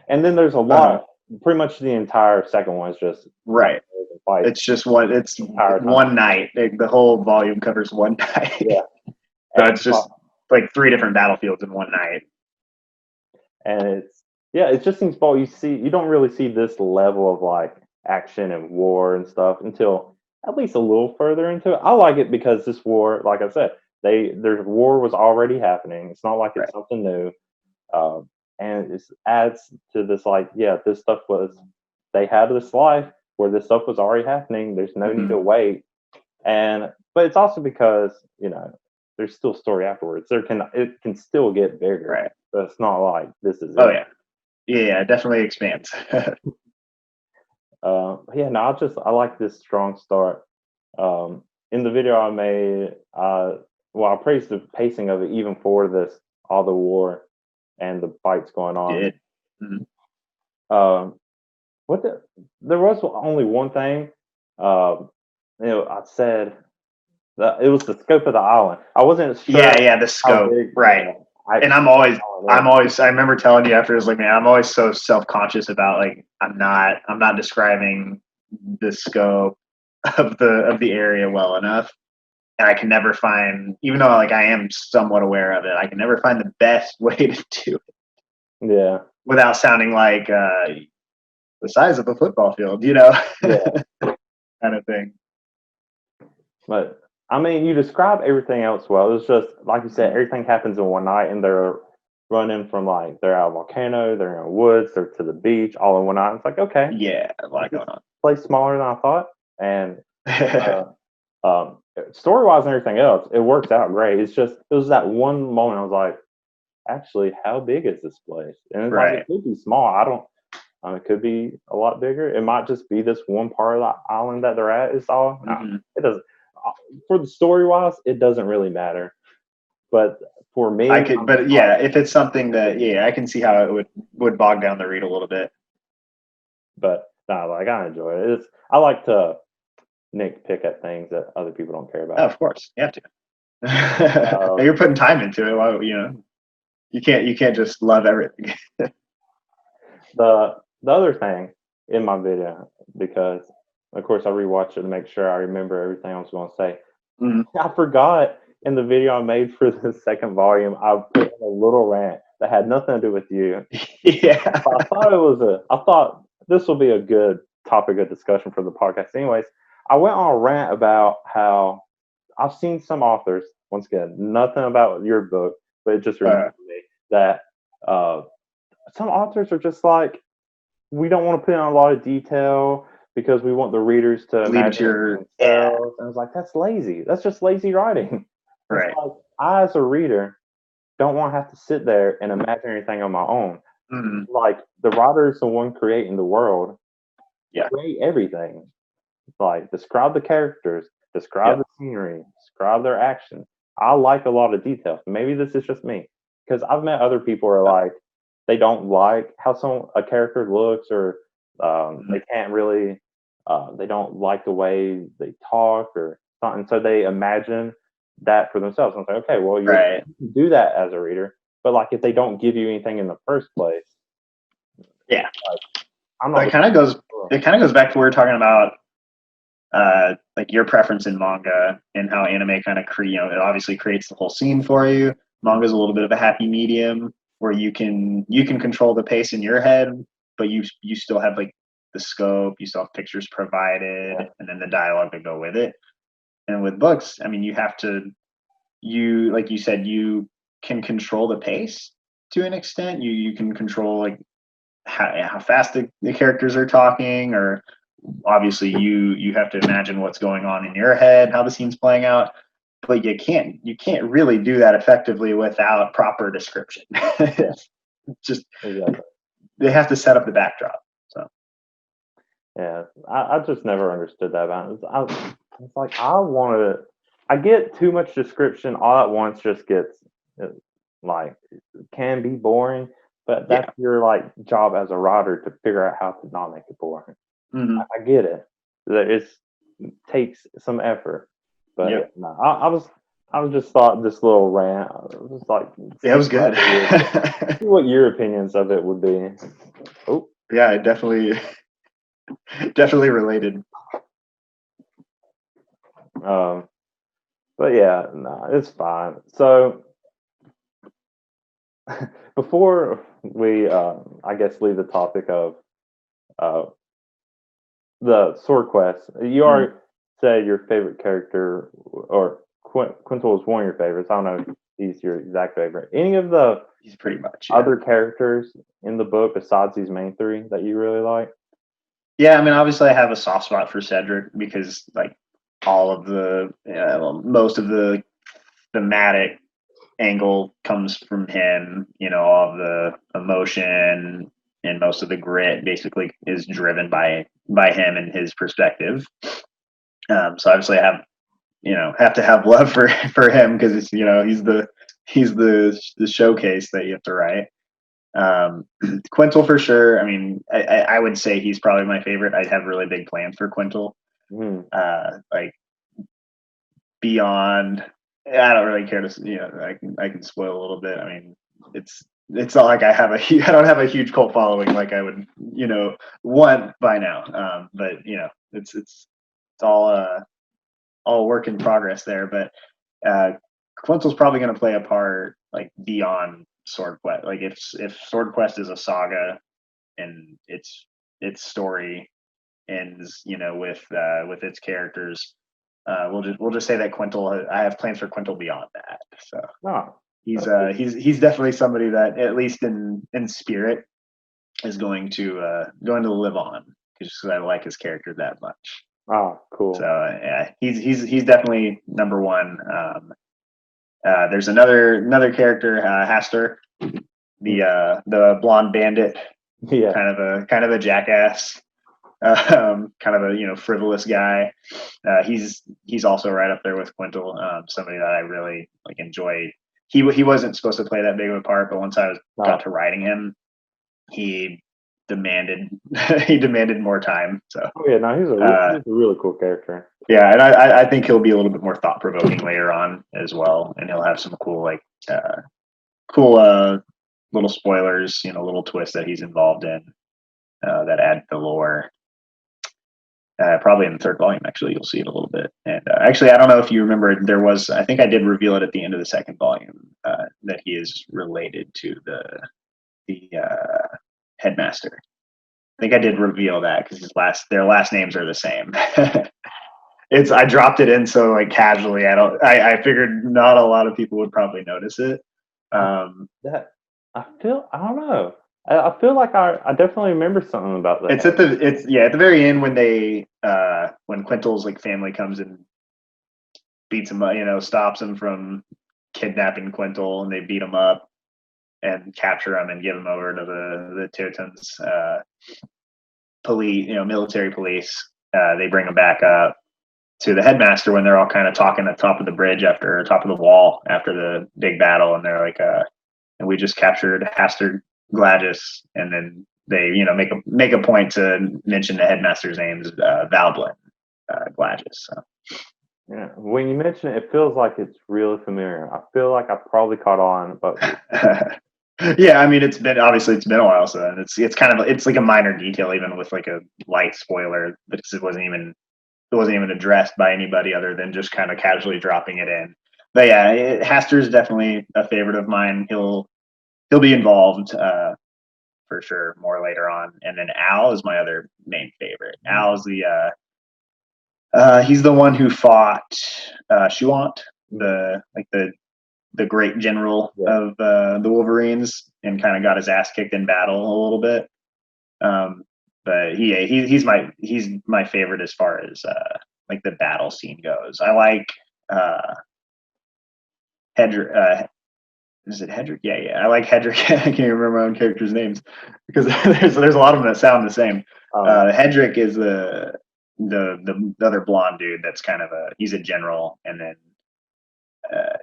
and then there's a lot. Pretty much the entire second one is just right. It's just one. It's one night. The whole volume covers one night. Yeah, so it's just like 3 different battlefields in one night. And it just seems bold. You don't really see this level of like action and war and stuff until at least a little further into it. I like it because this war, like I said, their war was already happening. It's not like it's something new. And it adds to this, like, this stuff they had this life where this stuff was already happening. There's no need to wait. But it's also because, there's still story afterwards. It can still get bigger. Right. But it's not like this is it. Yeah, it definitely expands. I like this strong start. In the video I made, I praised the pacing of it even for all the war and the fights going on. There was only one thing. I said that it was the scope of the island. I wasn't sure. Yeah, the scope. Right. I remember telling you after, it was like, man, I'm always so self-conscious about like I'm not describing the scope of the area well enough. And I can never find, even though like I am somewhat aware of it, I can never find the best way to do it. Yeah. Without sounding like the size of a football field, kind of thing. But I mean, you describe everything else well. It's just like you said, everything happens in one night, and they're running from like they're out of a volcano, they're in woods, they're to the beach, all in one night. It's like, okay, yeah, a lot going on. Place smaller than I thought, and story wise and everything else, it works out great. It was that one moment I was like, actually, how big is this place? And it's like, Right. it could be small. I don't. It could be a lot bigger. It might just be this one part of the island that they're at. Is all. No, Mhm. it doesn't. For the story wise, it doesn't really matter. But for me, I could, but yeah, if it's something that, yeah, I can see how it would bog down the read a little bit. But no, like I enjoy it. I like to nitpick at things that other people don't care Oh, about. of course, you have to. You're putting time into it. Why, you can't just love everything. The other thing in my video, because of course I rewatch it to make sure I remember everything I was going to say. Mhm. I forgot in the video I made for the second volume, I put in a little rant that had nothing to do with you. Yeah. But I thought this will be a good topic of discussion for the podcast. Anyways, I went on a rant about how I've seen some authors, once again, nothing about your book, but it just reminded me that some authors are just like, we don't want to put in a lot of detail because we want the readers to Leave it imagine to your it themselves. And I was like, that's lazy. That's just lazy writing. Right. It's like, I, as a reader, don't want to have to sit there and imagine anything on my own. Mhm. Like, the writer is the one creating the world. Yeah. Create everything. Like, describe the characters, describe the scenery, describe their action. I like a lot of detail. Maybe this is just me, because I've met other people who are like, they don't like how a character looks, or they can't really, they don't like the way they talk or something, so they imagine that for themselves. I'm like, okay, well, you Right. can do that as a reader, but like if they don't give you anything in the first place, Yeah. like, I'm not. It kind of goes back to what we were talking about, like your preference in manga and how anime kind of it obviously creates the whole scene for you. Manga's a little bit of a happy medium where you can control the pace in your head, but you still have like the scope, you still have pictures provided, and then the dialogue to go with it. And with books, I mean, you like you said, you can control the pace to an extent. You can control like how fast the characters are talking, or obviously you have to imagine what's going on in your head, how the scene's playing out, but you can't really do that effectively without proper description. Just Exactly. they have to set up the backdrop. So Yeah, I just never understood that about it. It's like I get too much description all at once. Just gets like, it can be boring, but that's your like job as a writer to figure out how to not make it boring. I get it. That it takes some effort, but no, I was just thought this little rant. I was just like, yeah, it was good. See what your opinions of it would be. Oh, yeah, it definitely related. But yeah, no, it's fine. So before we, I guess, leave the topic of uh, the sword quest, you already said your favorite character, or Quintal is one of your favorites. I don't know if he's your exact favorite. Any of the He's pretty much other characters in the book besides these main three that you really like? Yeah, I mean, obviously, I have a soft spot for Cedric because, like, all of most of the thematic angle comes from him. All of the emotion and most of the grit basically is driven by him and his perspective. So obviously, I have to have love for him because it's he's the showcase that you have to write. Quintal for sure. I mean, I would say he's probably my favorite. I have really big plans for Quintal. Like beyond, I don't really care to. I can spoil a little bit. I mean, it's not like I don't have a huge cult following like I would want by now. But it's all work in progress there. But Quintal's probably going to play a part like beyond Sword Quest. Like if Sword Quest is a saga and its story ends, with its characters, we'll just say that Quintal. I have plans for Quintal beyond that. So he's definitely somebody that, at least in spirit, is going to live on, just because I like his character that much. Ah, cool. So yeah, he's definitely number one. There's another character, Haster, the blonde bandit, Yeah. kind of a jackass, kind of a frivolous guy. He's also right up there with Quintel, somebody that I really like enjoyed. He wasn't supposed to play that big of a part, but once I got to riding him, he demanded he demanded more time. So Oh yeah, no, he's a really cool character. yeah, and I think he'll be a little bit more thought provoking later on as well, and he'll have some cool little spoilers, little twists that he's involved in that add to the lore. Probably in the third volume, actually, you'll see it a little bit. And actually, I don't know if you remember, I think I did reveal it at the end of the second volume that he is related to the headmaster. I think I did reveal that because their last names are the same. I dropped it in so like casually. I figured not a lot of people would probably notice it. I don't know. I feel like I definitely remember something about that. It's at the very end when when Quintel's like family comes and beats him up, stops him from kidnapping Quintel, and they beat him up and capture him and give him over to the Teutons police, military police. They bring him back up to the headmaster when they're all kind of talking at the top of the bridge top of the wall after the big battle, and they're like, and we just captured Haster Gladys, and then they make a point to mention the headmaster's name is Valblin Gladys. So. Yeah, when you mention it, it feels like it's really familiar. I feel like I probably caught on, but yeah, I mean it's been a while, so it's like a minor detail, even with like a light spoiler, because it wasn't even addressed by anybody other than just kind of casually dropping it in. But yeah, Haster is definitely a favorite of mine. He'll be involved for sure more later on, and then Al is my other main favorite. Al's he's the one who fought Shuant, the great general of the Wolverines, and kind of got his ass kicked in battle a little bit. But he's my favorite as far as like the battle scene goes. I like Hedrick. Is it Hedrick? Yeah. I like Hedrick. I can't remember my own characters' names because there's a lot of them that sound the same. Hedrick is the other blonde dude that's kind of he's a general, and then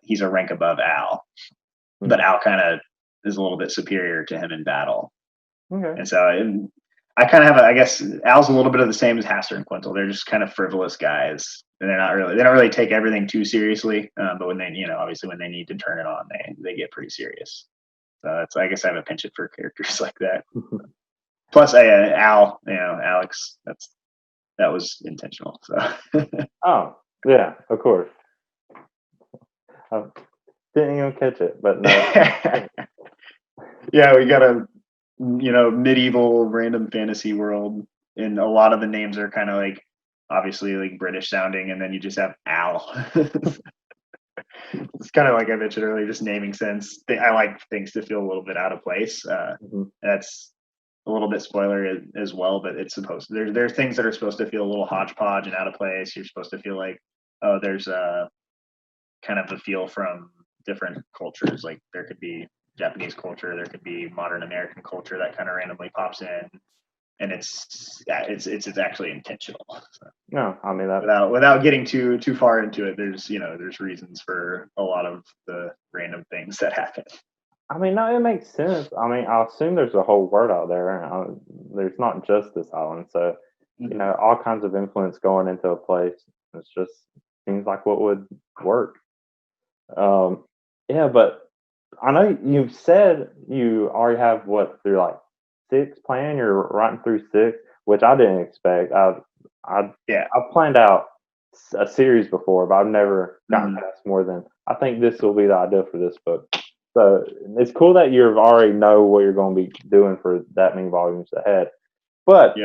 he's a rank above Al, but Al kind of is a little bit superior to him in battle. Okay. And so I kind of I guess Al's a little bit of the same as Haster and Quintel. They're just kind of frivolous guys, and they don't really take everything too seriously. But when they, obviously when they need to turn it on, they get pretty serious. So I guess I have a penchant for characters like that. Plus, Al, Alex, that was intentional. So. Oh yeah, of course. Didn't even catch it, but no. Yeah, we got a medieval random fantasy world, and a lot of the names are kind of like obviously like British sounding, and then you just have Al. It's kind of like I mentioned earlier, just naming sense. I like things to feel a little bit out of place. That's a little bit spoiler as well, but it's supposed to. There's things that are supposed to feel a little hodgepodge and out of place. You're supposed to feel like, oh, there's a kind of a feel from different cultures. Like there could be Japanese culture, there could be modern American culture that kind of randomly pops in, and it's actually intentional. So, no, I mean that without getting too far into it, there's reasons for a lot of the random things that happen. I mean, no, it makes sense. I mean, I assume there's a whole world out there. There's not just this island, so all kinds of influence going into a place. It's just seems like what would work. Yeah, but I know you said you already have through like 6 planned. You're writing through 6, which I didn't expect. I've planned out a series before, but I've never gotten past more than. I think this will be the idea for this book. So it's cool that you already know what you're going to be doing for that many volumes ahead. But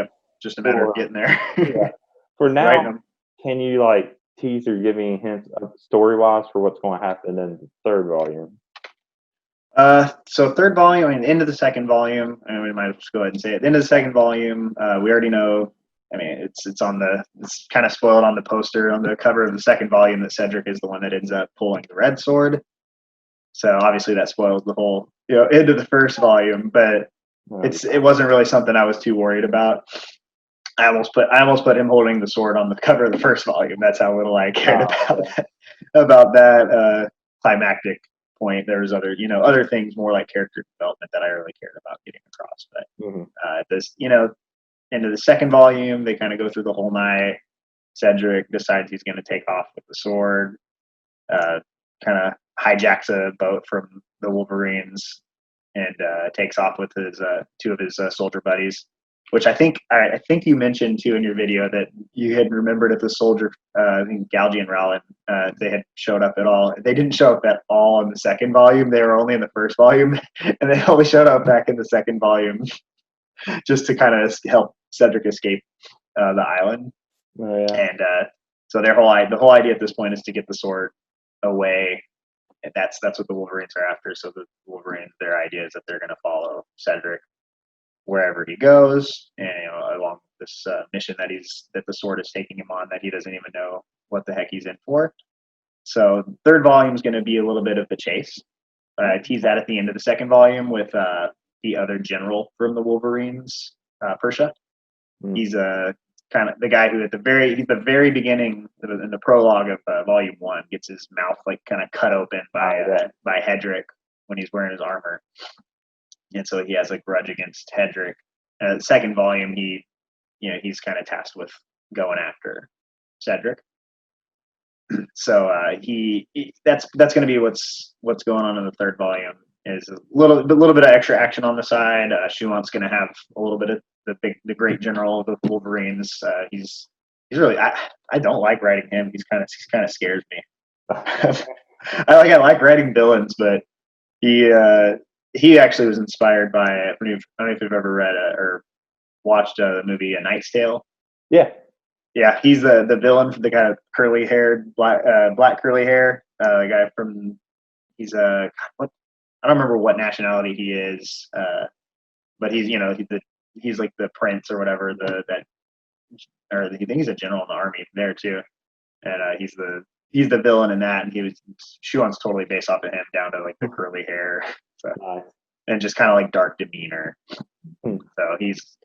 just a matter of getting there. For now, can you like tease or give me hints story wise for what's going to happen in the third volume? So third volume, into the second volume, and we might just go ahead and say it. Into the second volume, we already know I mean, it's kind of spoiled on the poster on the cover of the second volume that Cedric is the one that ends up pulling the red sword. So obviously that spoils the whole end of the first volume, but it wasn't really something I was too worried about. I almost put him holding the sword on the cover of the first volume. That's how little I cared about that climactic point. There was other things more like character development that I really cared about getting across. But this into the second volume, they kind of go through the whole night. Cedric decides he's going to take off with the sword. Kind of hijacks a boat from the Wolverines and takes off with his two of his soldier buddies. Which I think you mentioned too in your video that you had remembered if the soldier, I think Galgi and Rowland, they had showed up at all. They didn't show up at all in the second volume. They were only in the first volume, and they only showed up back in the second volume just to kind of help Cedric escape the island. Oh, yeah. And so the whole idea at this point is to get the sword away. And that's what the Wolverines are after. So the Wolverines, their idea is that they're going to follow Cedric wherever he goes, and along this mission that the sword is taking him on, that he doesn't even know what the heck he's in for. So third volume is going to be a little bit of the chase. I tease that at the end of the second volume with the other general from the Wolverines, Persia. He's kind of the guy who at the very beginning in the prologue of volume 1 gets his mouth like kind of cut open by Hedrick when he's wearing his armor. And so he has a grudge against Hedrick. The second volume, he's kind of tasked with going after Cedric. So that's going to be what's going on in the third volume. Is a little bit of extra action on the side. Shuant's going to have a little bit of the great general of the Wolverines. He's really I don't like writing him. He kind of scares me. I like writing villains, but he actually was inspired by, I don't know if you've ever read or watched the movie A Knight's Tale. Yeah. Yeah, he's the villain, the guy with curly-haired, black curly hair. The guy from, he's I don't remember what nationality he is, but he's he's like the prince or whatever. I think he's a general in the army there too, and he's the villain in that, and Shuan's totally based off of him down to like the curly hair. So, Nice. And just kind of like dark demeanor. So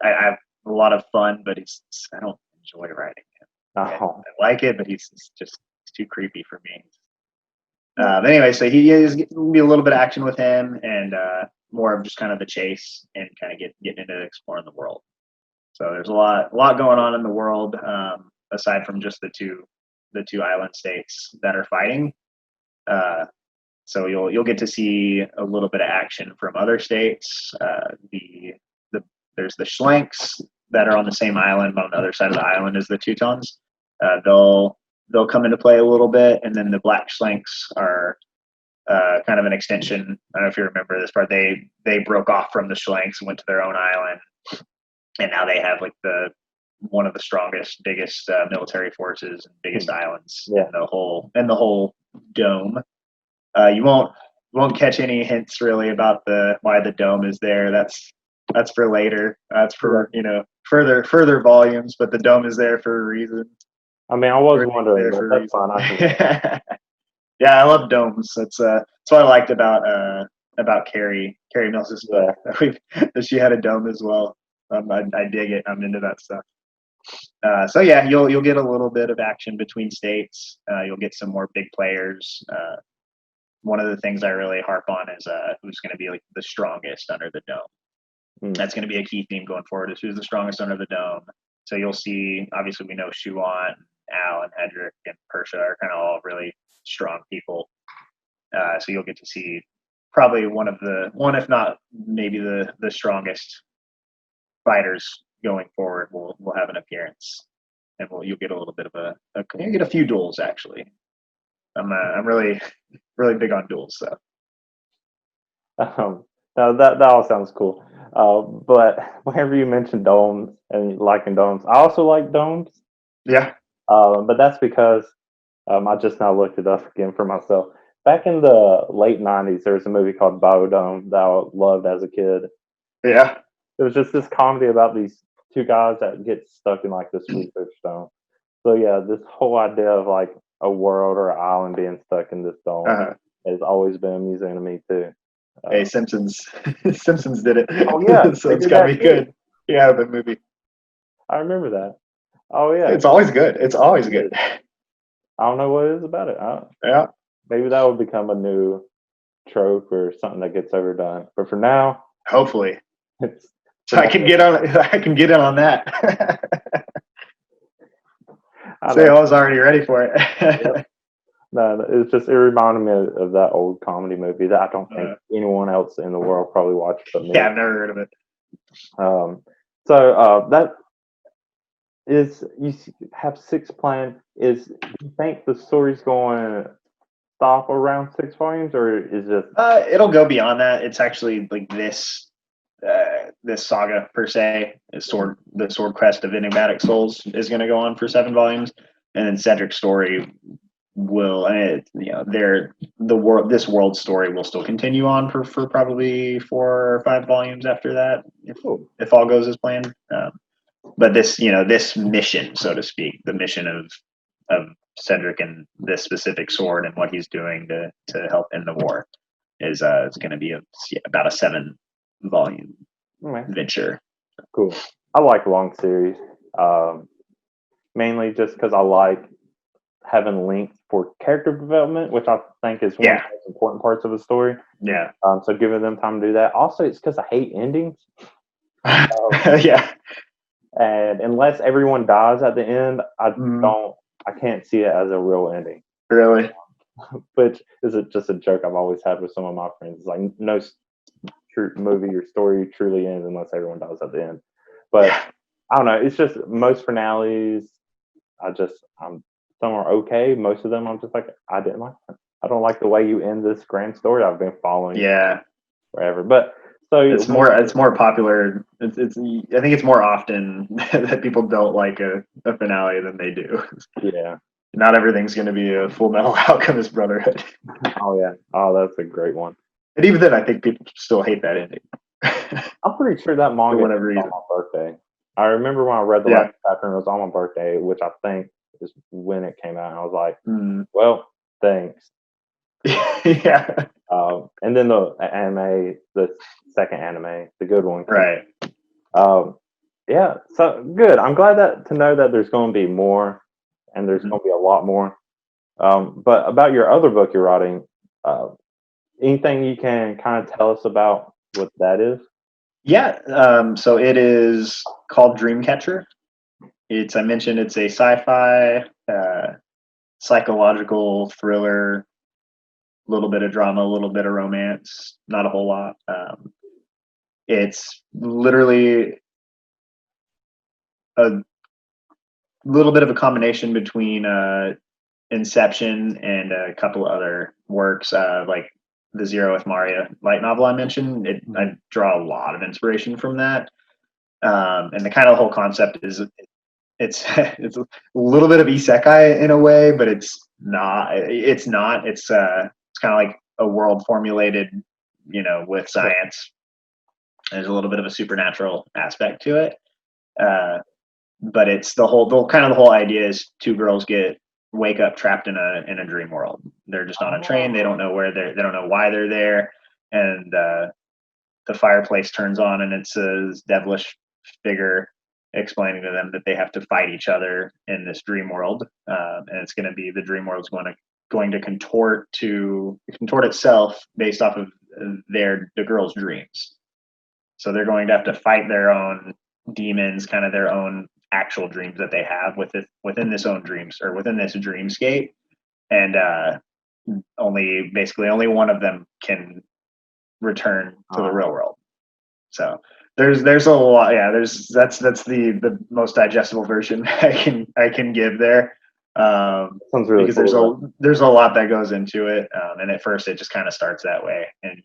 I have a lot of fun, but I don't enjoy writing him. I like it, but he's too creepy for me. Anyway, so he is going to be a little bit of action with him, and more of just kind of the chase and kind of getting into exploring the world. So there's a lot going on in the world, aside from just the two island states that are fighting. So you'll get to see a little bit of action from other states. There's the Schlenks that are on the same island, but on the other side of the island is the Teutons. They'll come into play a little bit, and then the Black Schlenks are kind of an extension. I don't know if you remember this part. They broke off from the Schlenks and went to their own island, and now they have like one of the strongest, biggest military forces and biggest islands in the whole dome. You won't catch any hints really about why the dome is there. That's for later. That's for further volumes. But the dome is there for a reason. I mean, I was wondering, but that's fine. Yeah, I love domes. That's what I liked about Carrie Mills's book. That she had a dome as well. I dig it. I'm into that stuff. So yeah, you'll get a little bit of action between states. You'll get some more big players. One of the things I really harp on is who's going to be like the strongest under the dome. That's going to be a key theme going forward, is who's the strongest under the dome. So you'll see, obviously we know Shuan, Al, and Hedrick, and Persia are kind of all really strong people. So you'll get to see probably one, if not maybe the strongest fighters going forward will have an appearance. And you'll get a little bit of you'll get a few duels actually. I'm really big on duels, so. That all sounds cool. But whenever you mention domes and liking domes, I also like domes. Yeah. But that's because I just now looked it up again for myself. Back in the late 90s, there was a movie called Biodome that I loved as a kid. Yeah. It was just this comedy about these two guys that get stuck in like this research dome. So yeah, this whole idea of like a world or an island being stuck in this dome has always been amusing to me too. Hey, Simpsons did it. Oh yeah, So they it's did got to that be too. good. Yeah, the movie. I remember that. Oh yeah, It's always good. It's always good. I don't know what it is about it. Yeah. Maybe that will become a new trope or something that gets overdone. But for now, Hopefully. it's So I can get in on that. Say I was already ready for it. Yep. No, it reminded me of that old comedy movie that I don't think anyone else in the world probably watched but me. Yeah, I've never heard of it. So that is, you have 6 planned. Do you think the story's going to stop around 6 volumes, or is it? It'll go beyond that. It's actually like this saga per se. The Sword Quest of Enigmatic Souls is going to go on for 7 volumes, and then Cedric's story will, this world story will still continue on for probably 4 or 5 volumes after that, if all goes as planned. But this mission, so to speak, the mission of Cedric and this specific sword and what he's doing to help end the war is going to be about a 7 volume venture. Cool. I like long series, mainly just because I like having links for character development, which I think is one of the most important parts of the story. Yeah. So giving them time to do that. Also, it's because I hate endings. Yeah. And unless everyone dies at the end, I can't see it as a real ending. Really? Which is just a joke I've always had with some of my friends. It's like no true movie or story truly ends unless everyone dies at the end. But I don't know. It's just most finales. Some are okay. Most of them, I'm just like, I didn't like them. I don't like the way you end this grand story I've been following. Yeah. Forever. But so it's more popular. I think it's more often that people don't like a finale than they do. Yeah. Not everything's going to be a Full Metal Alchemist Brotherhood. Oh yeah. Oh, that's a great one. And even then, I think people still hate that ending. I'm pretty sure that manga was on my birthday. I remember when I read the last chapter and it was on my birthday, which I think is when it came out. And I was like, well, thanks. Yeah. And then the second anime, the good one. Right. Yeah. So good. I'm glad to know that there's going to be more, and there's going to be a lot more. But about your other book you're writing, anything you can kind of tell us about what that is? Yeah. So it is called Dreamcatcher. I mentioned it's a sci-fi, psychological thriller, a little bit of drama, a little bit of romance, not a whole lot. It's literally a little bit of a combination between Inception and a couple other works, like the Zero with Maria light novel I mentioned. I draw a lot of inspiration from that. And the kind of whole concept is it's a little bit of isekai in a way, but it's not. It's kind of like a world formulated, with science. There's a little bit of a supernatural aspect to it, but it's the whole idea is 2 girls wake up trapped in a dream world. They're just on a train. They don't know they don't know why they're there, and the fireplace turns on, and it's a devilish figure explaining to them that they have to fight each other in this dream world, and it's going to be the dream world's going to contort itself based off of the girls' dreams. So they're going to have to fight their own demons, kind of their own actual dreams that they have within this own dreams or within this dreamscape, and only one of them can return to the real world. So there's a lot. Yeah, that's the most digestible version I can give there. Sounds really because cool, there's a lot that goes into it, and at first it just kind of starts that way, and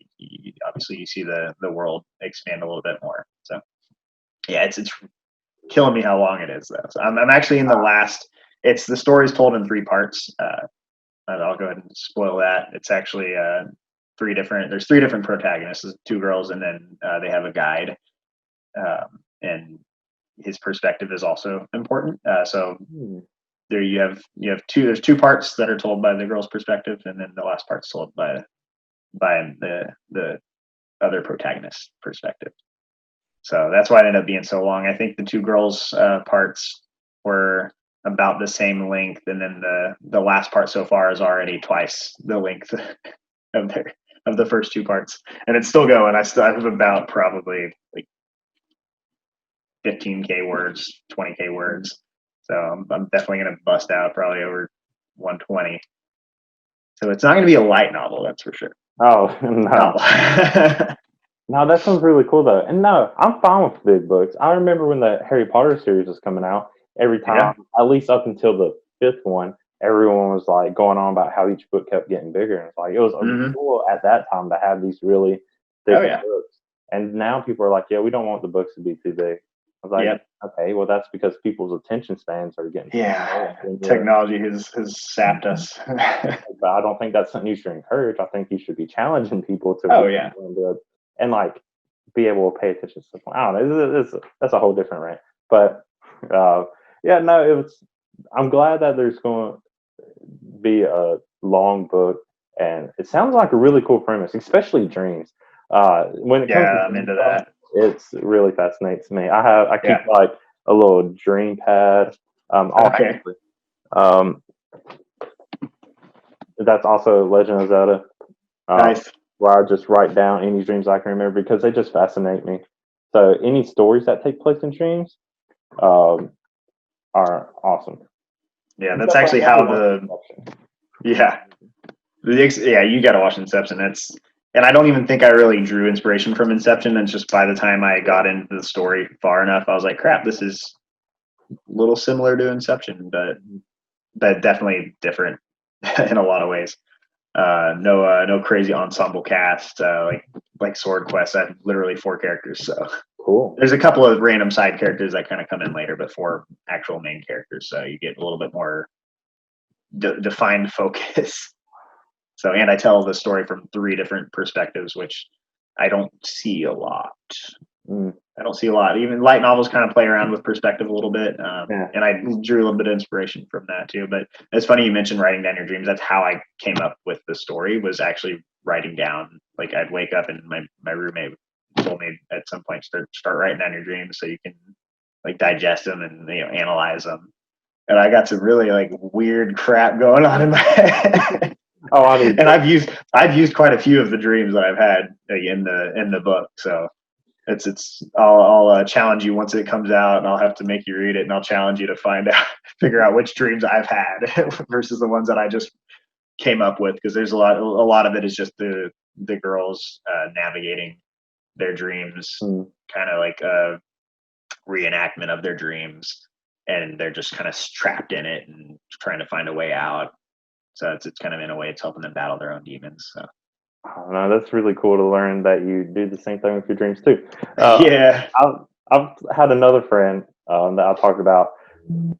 obviously you see the world expand a little bit more. So yeah, it's killing me how long it is though. So I'm actually in the last. It's the story's told in 3 parts. I'll go ahead and spoil that. It's actually 3 different. There's 3 different protagonists. 2 girls, and then they have a guide. And his perspective is also important. So Hmm. there you have there's two parts that are told by the girl's perspective, and then the last part's told by the other protagonist's perspective. So that's why it ended up being so long. I think the two girls' parts were about the same length, and then the last part so far is already twice the length of the first two parts, and it's still going. I have about probably like 15K words, 20K words. So I'm definitely going to bust out probably over 120. So it's not going to be a light novel, that's for sure. Oh no. No, that sounds really cool though. And no, I'm fine with big books. I remember when the Harry Potter series was coming out, every time, Yeah. at least up until the fifth one, everyone was like going on about how each book kept getting bigger. And it's like it was cool at that time to have these really thick books. And now people are like, yeah, we don't want the books to be too big. I was like, okay, well that's because people's attention spans are getting technology has sapped us. But I don't think that's something you should encourage. I think you should be challenging people to and like be able to pay attention to stuff. I don't know. That's a whole different rant. But yeah, no, it was. I'm glad that there's going to be a long book, and it sounds like a really cool premise, especially dreams. When it comes to I'm into that. It's really fascinates me. I keep like a little dream pad. That's also Legend of Zelda. Nice. Where I just write down any dreams I can remember because they just fascinate me. So any stories that take place in dreams are awesome. Yeah, that's actually how you got to watch Inception. And I don't even think I really drew inspiration from Inception. It's just by the time I got into the story far enough, I was like, crap, this is a little similar to Inception, but definitely different in a lot of ways. No crazy ensemble cast like Sword Quest. I have literally 4 characters, so cool. There's a couple of random side characters that kind of come in later, but 4 actual main characters, so you get a little bit more defined focus. So, and I tell the story from 3 different perspectives, which I don't see a lot. I don't see a lot. Even light novels kind of play around with perspective a little bit. And I drew a little bit of inspiration from that too. But it's funny you mentioned writing down your dreams. That's how I came up with the story, was actually writing down. Like I'd wake up and my roommate told me at some point, start writing down your dreams so you can like digest them and analyze them. And I got some really like weird crap going on in my head. And I've used quite a few of the dreams that I've had in the book. So I'll challenge you once it comes out, and I'll have to make you read it, and I'll challenge you to figure out which dreams I've had versus the ones that I just came up with, because there's a lot of it is just the girls navigating their dreams, kind of like a reenactment of their dreams, and they're just kind of trapped in it and trying to find a way out. So it's kind of, in a way, it's helping them battle their own demons. So. I don't know. That's really cool to learn that you do the same thing with your dreams too. I've had another friend that I talked about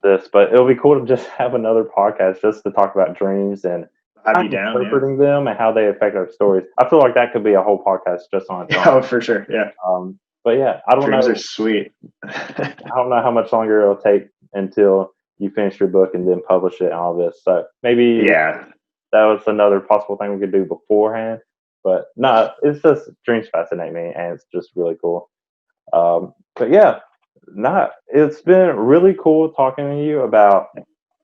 this, but it'll be cool to just have another podcast just to talk about dreams and interpreting them and how they affect our stories. I feel like that could be a whole podcast just on its own. Oh, for sure. Yeah. But yeah, I don't know. Dreams are sweet. I don't know how much longer it'll take until you finish your book and then publish it and all this. So maybe that was another possible thing we could do beforehand. But no, it's just dreams fascinate me, and it's just really cool. But yeah, it's been really cool talking to you about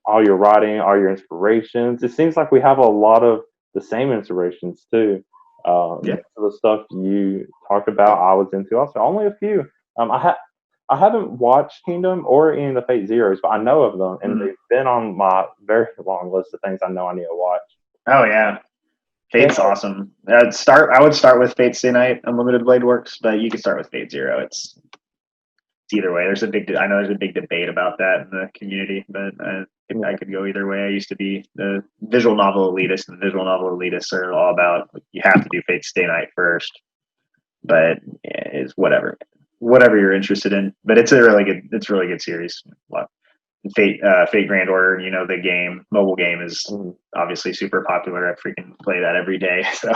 all your writing, all your inspirations. It seems like we have a lot of the same inspirations too. The stuff you talked about, I was into also. Only a few. I haven't watched Kingdom or any of the Fate Zeros, but I know of them, and they've been on my very long list of things I know I need to watch. Oh yeah, Fate's awesome. I would start with Fate Stay Night Unlimited Blade Works, but you could start with Fate Zero. It's either way. I know there's a big debate about that in the community, but I could go either way. I used to be the visual novel elitist, and the visual novel elitists are all about you have to do Fate Stay Night first. But it's whatever you're interested in. But it's a really good series. Fate Grand Order, the mobile game is obviously super popular. I freaking play that every day. So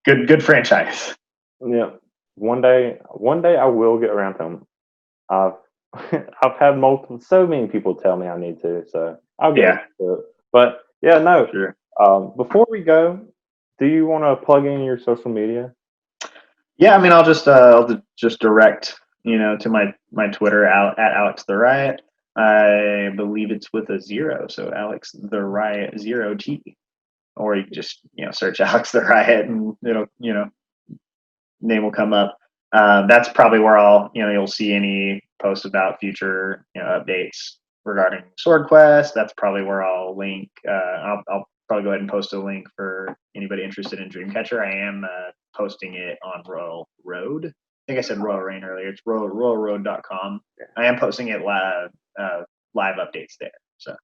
good franchise. Yeah. One day I will get around to them. I've I've had so many people tell me I need to, so I'll get Yeah, into it. But yeah, no. sure. Before we go, do you want to plug in your social media? Yeah, I mean, I'll just direct to my Twitter out at Alex the Riot. I believe it's with a zero, so Alex the Riot 0T. Or you can just search Alex the Riot and it'll name will come up. That's probably where you'll see any posts about future updates regarding Sword Quest. That's probably where I'll link. I'll probably go ahead and post a link for anybody interested in Dreamcatcher. I am posting it on Royal Road. I think I said Royal Rain earlier. It's royalroad.com. I am posting it live updates there. So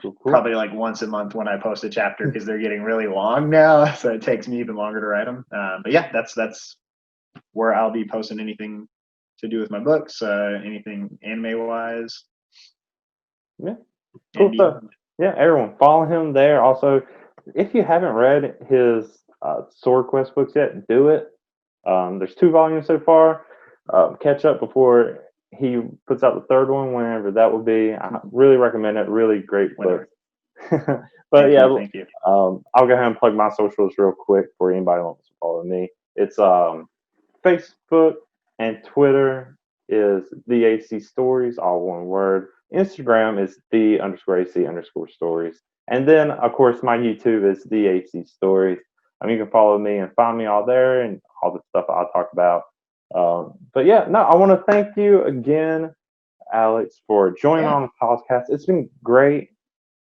Cool. probably like once a month when I post a chapter because they're getting really long now, so it takes me even longer to write them. But yeah, that's where I'll be posting anything to do with my books, anything anime wise. Yeah, cool stuff. Yeah, everyone follow him there. Also, if you haven't read his Sword Quest books yet, do it. There's 2 volumes so far. Catch up before he puts out the 3rd one, whenever that will be. I really recommend it. Really great book. But Thank you. I'll go ahead and plug my socials real quick for anybody who wants to follow me. It's Facebook and Twitter is the AC Stories, all one word. Instagram is the_AC_stories. And then, of course, my YouTube is the AC Stories. You can follow me and find me all there and all the stuff I'll talk about. But yeah, no, I want to thank you again, Alex, for joining on the podcast. It's been great.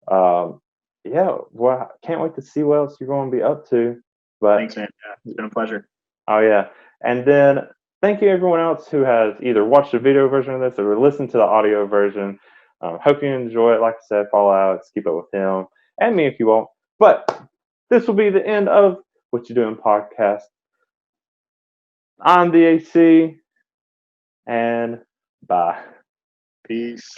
Yeah, well, can't wait to see what else you're going to be up to. But thanks, man. Yeah, it's been a pleasure. Oh yeah, and then thank you everyone else who has either watched the video version of this or listened to the audio version. Hope you enjoy it. Like I said, follow Alex, keep up with him and me if you won't. But this will be the end of Whatcha Doin Podcast. I'm the AC, and bye. Peace.